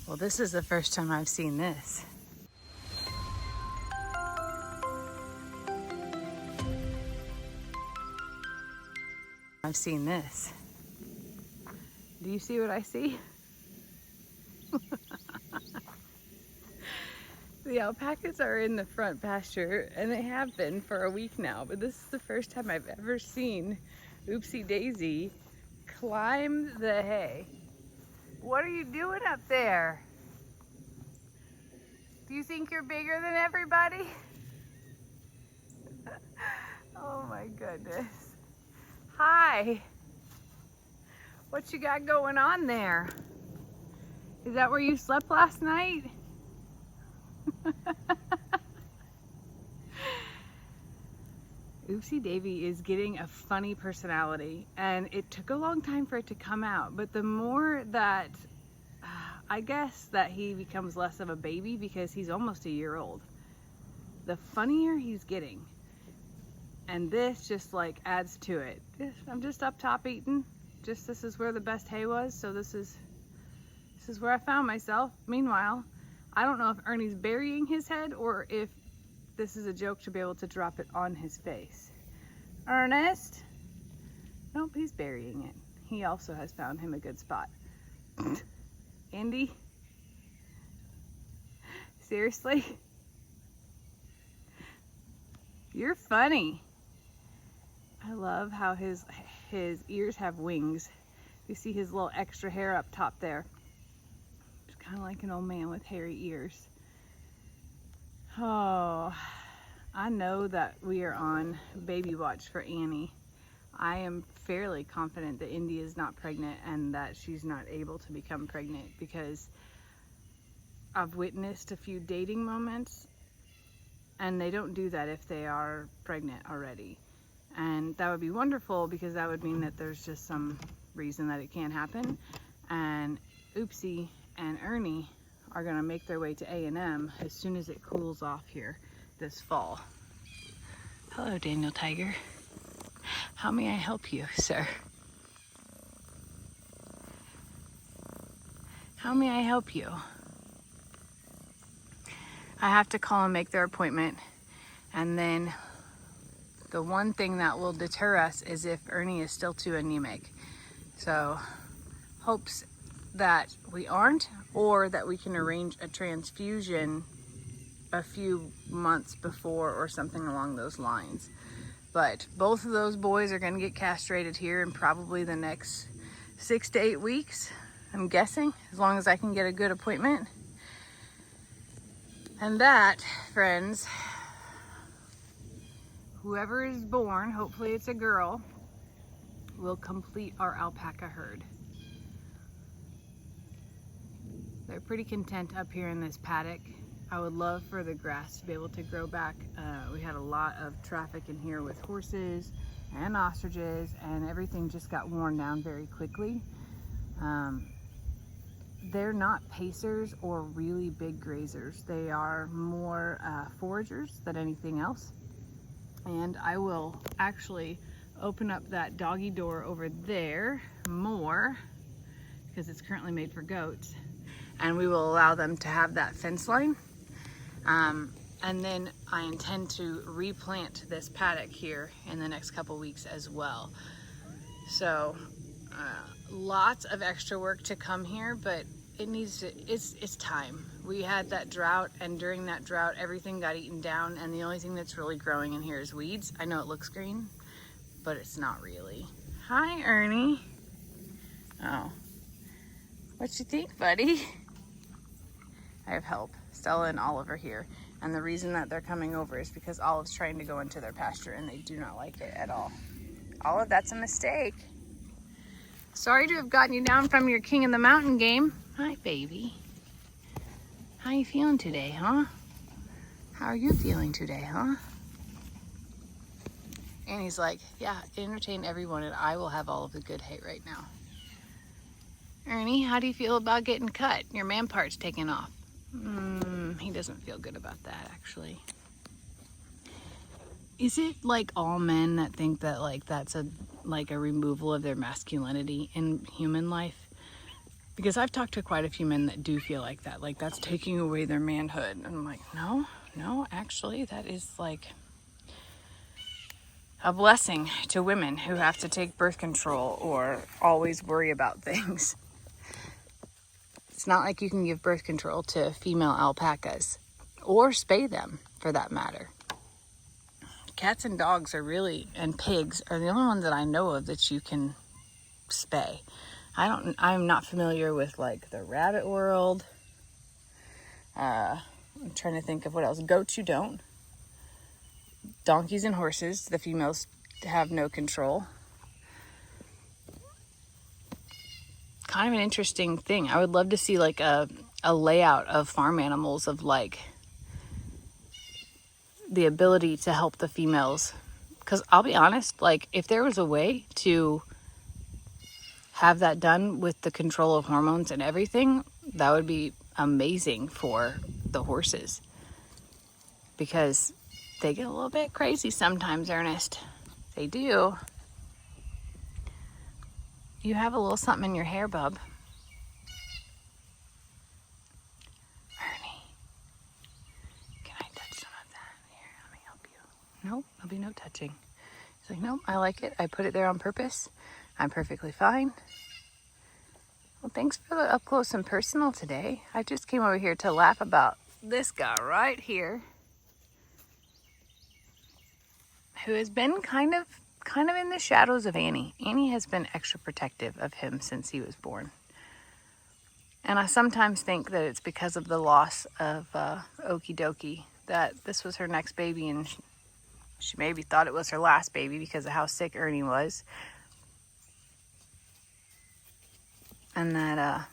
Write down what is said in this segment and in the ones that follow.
Well, this is the first time I've seen this. I've seen this. Do you see what I see? The alpacas are in the front pasture, and they have been for a week now, but this is the first time I've ever seen Oopsie Daisy climb the hay. What are you doing up there? Do you think you're bigger than everybody? Oh my goodness. Hi. What you got going on there? Is that where you slept last night? Oopsie Davy is getting a funny personality, and it took a long time for it to come out, but the more that I guess that he becomes less of a baby because he's almost a year old, the funnier he's getting. And this just like adds to it. I'm just up top eating. This is where the best hay was, so this is where I found myself. Meanwhile, I don't know if Ernie's burying his head or if this is a joke to be able to drop it on his face. Ernest? Nope, he's burying it. He also has found him a good spot. Andy? Seriously? You're funny. I love how his ears have wings. You see his little extra hair up top there. It's kind of like an old man with hairy ears. Oh, I know that we are on baby watch for Annie. I am fairly confident that Indy is not pregnant and that she's not able to become pregnant because I've witnessed a few dating moments, and they don't do that if they are pregnant already. And that would be wonderful because that would mean that there's just some reason that it can't happen. And Oopsie and Ernie are gonna make their way to A&M as soon as it cools off here this fall. Hello, Daniel Tiger. How may I help you, sir? How may I help you? I have to call and make their appointment, and then the one thing that will deter us is if Ernie is still too anemic. So, hopes that we aren't, or that we can arrange a transfusion a few months before or something along those lines. But both of those boys are going to get castrated here in probably the next 6 to 8 weeks, I'm guessing, as long as I can get a good appointment. And that, friends, whoever is born, hopefully it's a girl, will complete our alpaca herd. They're pretty content up here in this paddock. I would love for the grass to be able to grow back. We had a lot of traffic in here with horses and ostriches, and everything just got worn down very quickly. They're not pacers or really big grazers. They are more foragers than anything else. And I will actually open up that doggy door over there more because it's currently made for goats. And we will allow them to have that fence line. And then I intend to replant this paddock here in the next couple weeks as well. So lots of extra work to come here, but it's time. We had that drought, and during that drought everything got eaten down, and the only thing that's really growing in here is weeds. I know it looks green, but it's not really. Hi, Ernie. Oh, what you think, buddy? I have help, Stella and Oliver here. And the reason that they're coming over is because Olive's trying to go into their pasture and they do not like it at all. Olive, that's a mistake. Sorry to have gotten you down from your King of the Mountain game. Hi, baby. How you feeling today, huh? How are you feeling today, huh? And he's like, yeah, entertain everyone and I will have all of the good hay right now. Ernie, how do you feel about getting cut? Your man part's taken off. He doesn't feel good about that, actually. Is it like all men that think that like that's a removal of their masculinity in human life? Because I've talked to quite a few men that do feel like that. Like, that's taking away their manhood. And I'm like, no, actually, that is like a blessing to women who have to take birth control or always worry about things. It's not like you can give birth control to female alpacas or spay them, for that matter. Cats and dogs are really, and pigs are the only ones that I know of that you can spay. I'm not familiar with like the rabbit world. I'm trying to think of what else. Goats you don't. Donkeys and horses, the females have no control. Kind of an interesting thing. I would love to see like a layout of farm animals, of like the ability to help the females. Because I'll be honest, like if there was a way to have that done with the control of hormones and everything, that would be amazing for the horses. Because they get a little bit crazy sometimes, Ernest. They do. You have a little something in your hair, bub. Ernie, can I touch some of that? Here, let me help you. Nope, there'll be no touching. He's like, nope, I like it. I put it there on purpose. I'm perfectly fine. Well, thanks for the up close and personal today. I just came over here to laugh about this guy right here, who has been kind of in the shadows of Annie. Annie has been extra protective of him since he was born. And I sometimes think that it's because of the loss of Okie Dokie, that this was her next baby, and she maybe thought it was her last baby because of how sick Ernie was. And that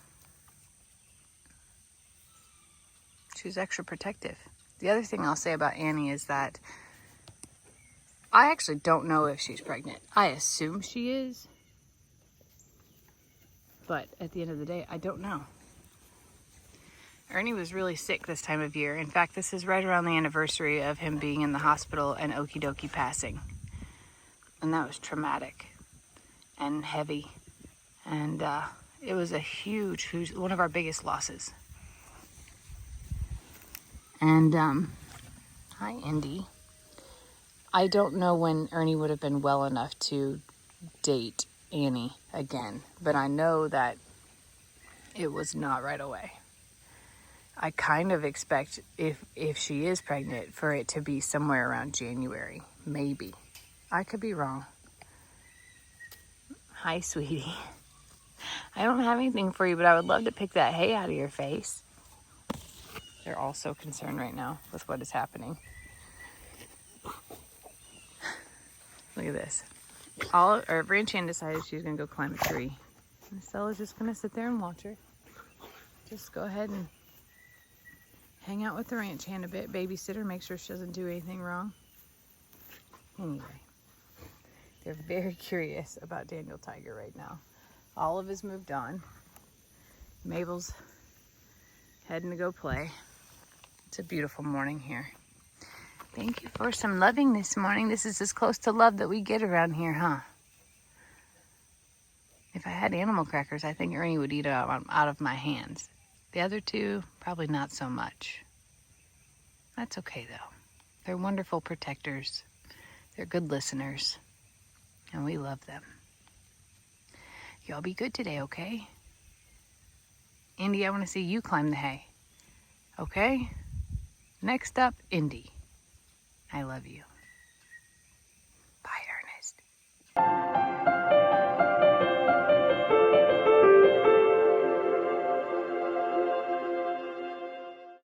she was extra protective. The other thing I'll say about Annie is that I actually don't know if she's pregnant. I assume she is. But at the end of the day, I don't know. Ernie was really sick this time of year. In fact, this is right around the anniversary of him being in the hospital and Okie Dokie passing. And that was traumatic and heavy. And it was a huge, one of our biggest losses. And, hi, Indy. I don't know when Ernie would have been well enough to date Annie again, but I know that it was not right away. I kind of expect, if she is pregnant, for it to be somewhere around January, maybe. I could be wrong. Hi, sweetie. I don't have anything for you, but I would love to pick that hay out of your face. They're all so concerned right now with what is happening. Look at this. Branchan decided she was going to go climb a tree. And Stella's just going to sit there and watch her. Just go ahead and hang out with the ranch hand a bit, babysit her, make sure she doesn't do anything wrong. Anyway, they're very curious about Daniel Tiger right now. Olive has moved on. Mabel's heading to go play. It's a beautiful morning here. Thank you for some loving this morning. This is as close to love that we get around here, huh? If I had animal crackers, I think Ernie would eat it out of my hands. The other two, probably not so much. That's okay, though. They're wonderful protectors. They're good listeners. And we love them. Y'all be good today, okay? Indy, I want to see you climb the hay. Okay? Next up, Indy. I love you.